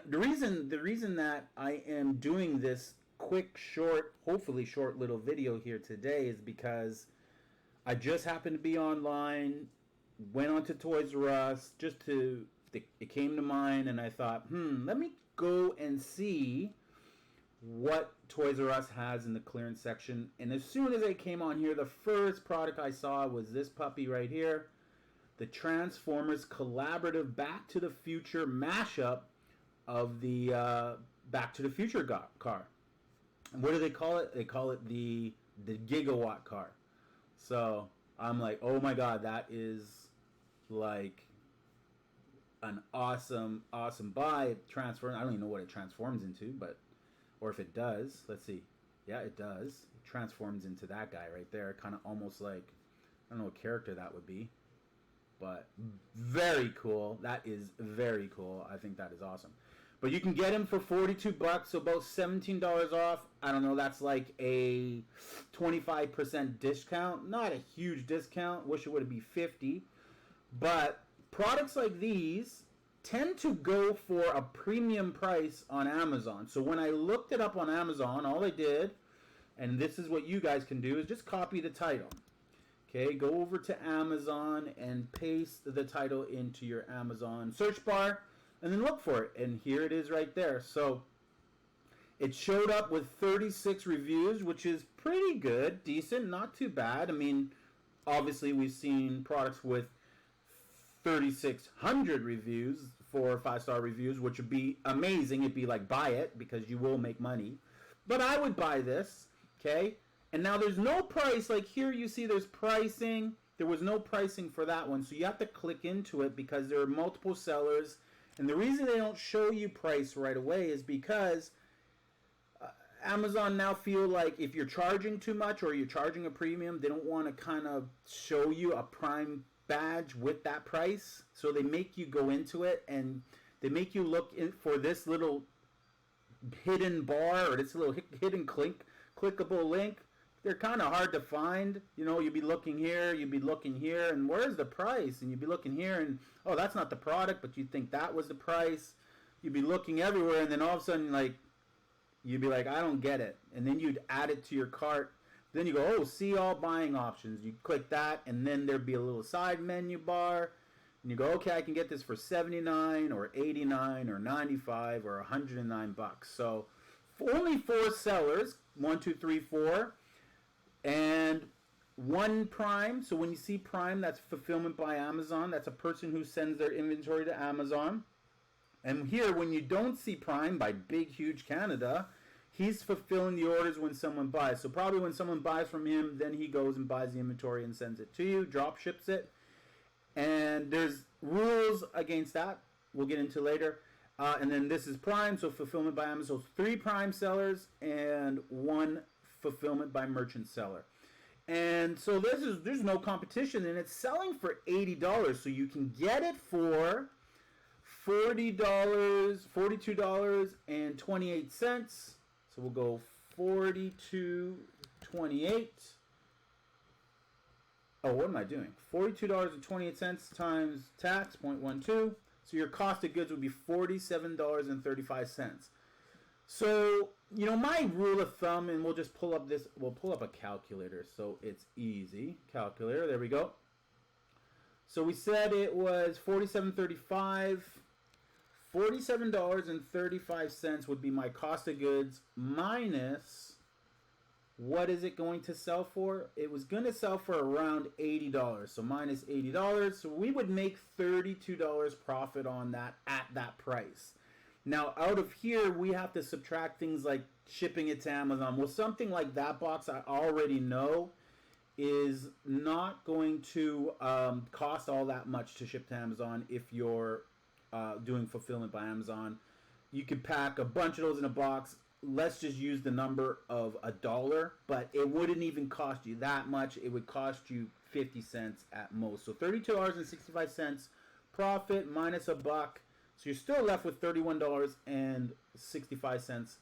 The reason that I am doing this quick, short, hopefully short little video here today is because I just happened to be online, went on to Toys R Us, it came to mind, and I thought, let me go and see what Toys R Us has in the clearance section. And as soon as I came on here, the first product I saw was this puppy right here, the Transformers Collaborative Back to the Future mashup of the Back to the Future car. And what do they call it? They call it the gigawatt car. So I'm like, oh my god, that is like an awesome buy. I don't even know what it transforms into, or if it does. Let's see. Yeah, it does. It transforms into that guy right there. Kind of almost like, I don't know what character that would be, but very cool. That is very cool. I think that is awesome. But you can get him for $42, so about $17 off. I don't know, that's like a 25% discount. Not a huge discount. Wish it would be 50. But products like these tend to go for a premium price on Amazon. So when I looked it up on Amazon, all I did, and this is what you guys can do, is just copy the title. Okay, go over to Amazon and paste the title into your Amazon search bar, and then look for it. And here it is right there. So it showed up with 36 reviews, which is pretty good, decent, not too bad. I mean, obviously we've seen products with 3,600 reviews, 4 or 5-star reviews, which would be amazing. It'd be like, buy it, because you will make money. But I would buy this, okay? And now there's no price. Like here you see there's pricing. There was no pricing for that one. So you have to click into it because there are multiple sellers. And the reason they don't show you price right away is because Amazon now feel like if you're charging too much or you're charging a premium, they don't want to kind of show you a Prime badge with that price. So they make you go into it and they make you look for this little hidden bar or this little hidden clickable link. They're kind of hard to find. You know, you'd be looking here, you'd be looking here, and where's the price? And you'd be looking here, and oh, that's not the product, but you'd think that was the price. You'd be looking everywhere, and then all of a sudden, like, you'd be like, I don't get it. And then you'd add it to your cart. Then you go, oh, see all buying options. You click that, and then there'd be a little side menu bar. And you go, okay, I can get this for $79 or $89 or $95 or $109. So only 4 sellers, 1, 2, 3, 4. And 1 Prime, so when you see Prime, that's fulfillment by Amazon. That's a person who sends their inventory to Amazon. And here, when you don't see Prime by Big Huge Canada, he's fulfilling the orders when someone buys. So probably when someone buys from him, then he goes and buys the inventory and sends it to you, drop ships it. And there's rules against that we'll get into later. And then this is Prime, so fulfillment by Amazon. So 3 Prime sellers and 1 fulfillment by merchant seller. And so there's no competition, and it's selling for $80, so you can get it for $42.28. So we'll go $42.28. Oh, what am I doing? $42.28 times tax, 0.12. So your cost of goods would be $47.35. So, you know, my rule of thumb, and we'll just pull up a calculator so it's easy. Calculator, there we go. So we said it was $47.35. $47.35 would be my cost of goods minus, what is it going to sell for? It was going to sell for around $80. So minus $80. So we would make $32 profit on that at that price. Now, out of here, we have to subtract things like shipping it to Amazon. Well, something like that box, I already know, is not going to cost all that much to ship to Amazon if you're doing fulfillment by Amazon. You could pack a bunch of those in a box. Let's just use the number of $1, but it wouldn't even cost you that much. It would cost you 50 cents at most. So $32.65 profit minus $1. So you're still left with $31.65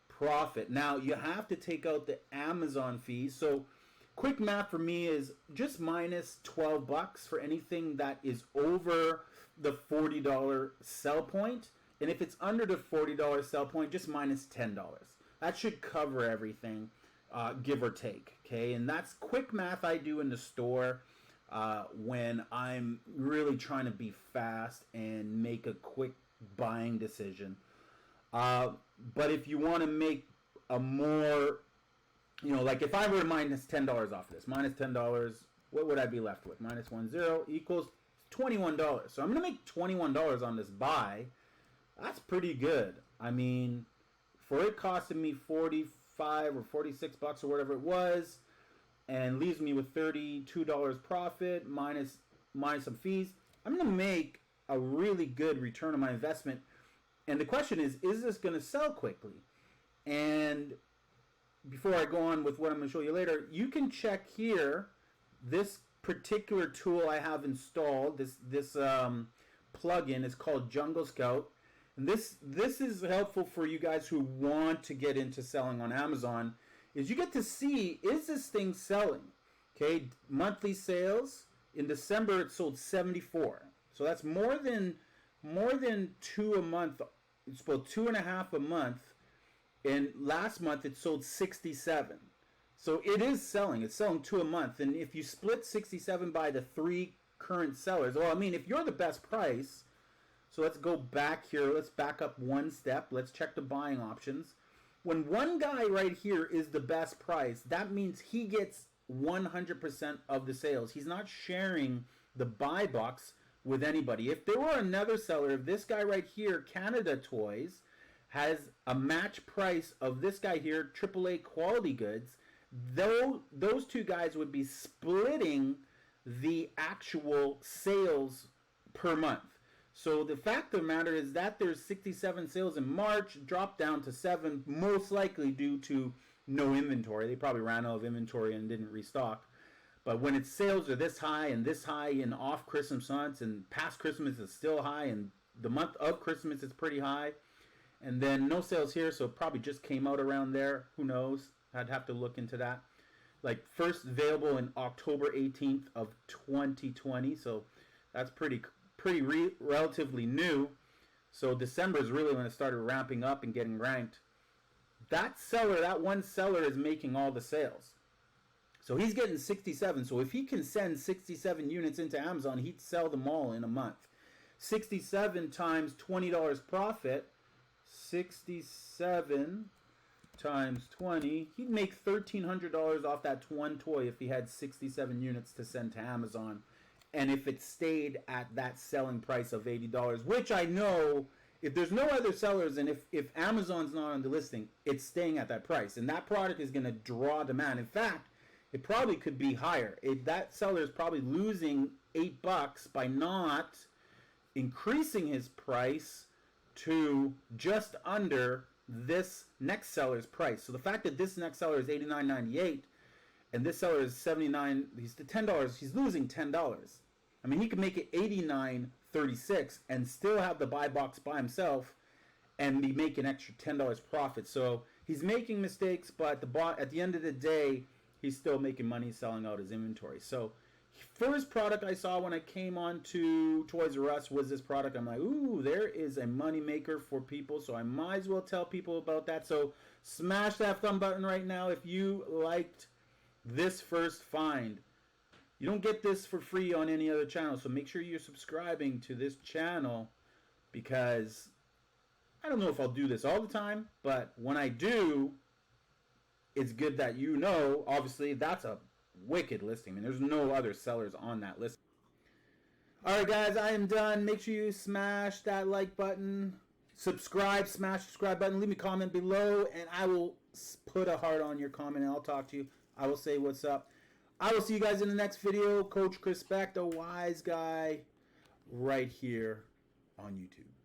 profit. Now, you have to take out the Amazon fees. So quick math for me is just minus $12 for anything that is over the $40 sell point. And if it's under the $40 sell point, just minus $10. That should cover everything, give or take. Okay, and that's quick math I do in the store when I'm really trying to be fast and make a quick buying decision. But if you want to make a more, like if I were to minus $10 off this, minus $10, what would I be left with? Minus 10 equals $21. So I'm going to make $21 on this buy. That's pretty good. I mean, for it costing me 45 or 46 bucks or whatever it was, and leaves me with $32 profit minus some fees, I'm going to make a really good return on my investment. And the question is this going to sell quickly? And before I go on with what I'm going to show you later, you can check here this particular tool I have installed. This plugin is called Jungle Scout. And this is helpful for you guys who want to get into selling on Amazon. Is you get to see, is this thing selling? Okay, monthly sales. In December, it sold 74. So that's more than 2 a month. It's about 2.5 a month. And last month, it sold 67. So it is selling. It's selling 2 a month. And if you split 67 by the 3 current sellers, well, I mean, if you're the best price, so let's go back here. Let's back up one step. Let's check the buying options. When one guy right here is the best price, that means he gets 100% of the sales. He's not sharing the buy box with anybody. If there were another seller, if this guy right here, Canada Toys, has a match price of this guy here, AAA quality goods, those two guys would be splitting the actual sales per month. So the fact of the matter is that there's 67 sales in March, dropped down to 7, most likely due to no inventory. They probably ran out of inventory and didn't restock. But when its sales are this high and off Christmas months and past Christmas is still high and the month of Christmas is pretty high, and then no sales here, so it probably just came out around there. Who knows? I'd have to look into that. Like first available in October 18th of 2020, so that's pretty relatively new. So December is really when it started ramping up and getting ranked. That one seller is making all the sales. So he's getting 67. So if he can send 67 units into Amazon, he'd sell them all in a month. 67 times $20 profit, 67 times 20, he'd make $1,300 off that one toy if he had 67 units to send to Amazon. And if it stayed at that selling price of $80, which I know, if there's no other sellers and if Amazon's not on the listing, it's staying at that price. And that product is going to draw demand. In fact, it probably could be higher. That seller is probably losing $8 by not increasing his price to just under this next seller's price. So the fact that this next seller is $89.98 and this seller is $79, he's the $10, he's losing $10. I mean, he could make it $89.36 and still have the buy box by himself and be making extra $10 profit. So he's making mistakes, but at the end of the day, he's still making money selling out his inventory. So first product I saw when I came on to Toys R Us was this product. I'm like, ooh, there is a money maker for people, so I might as well tell people about that. So smash that thumb button right now if you liked this first find. You don't get this for free on any other channel, so make sure you're subscribing to this channel, because I don't know if I'll do this all the time, but when I do, it's good that you know. Obviously, that's a wicked listing. I mean, there's no other sellers on that list. Alright guys, I am done. Make sure you smash that like button, subscribe, smash the subscribe button, leave me a comment below, and I will put a heart on your comment and I'll talk to you. I will say what's up. I will see you guys in the next video. Coach Chris Beck, the wise guy, right here on YouTube.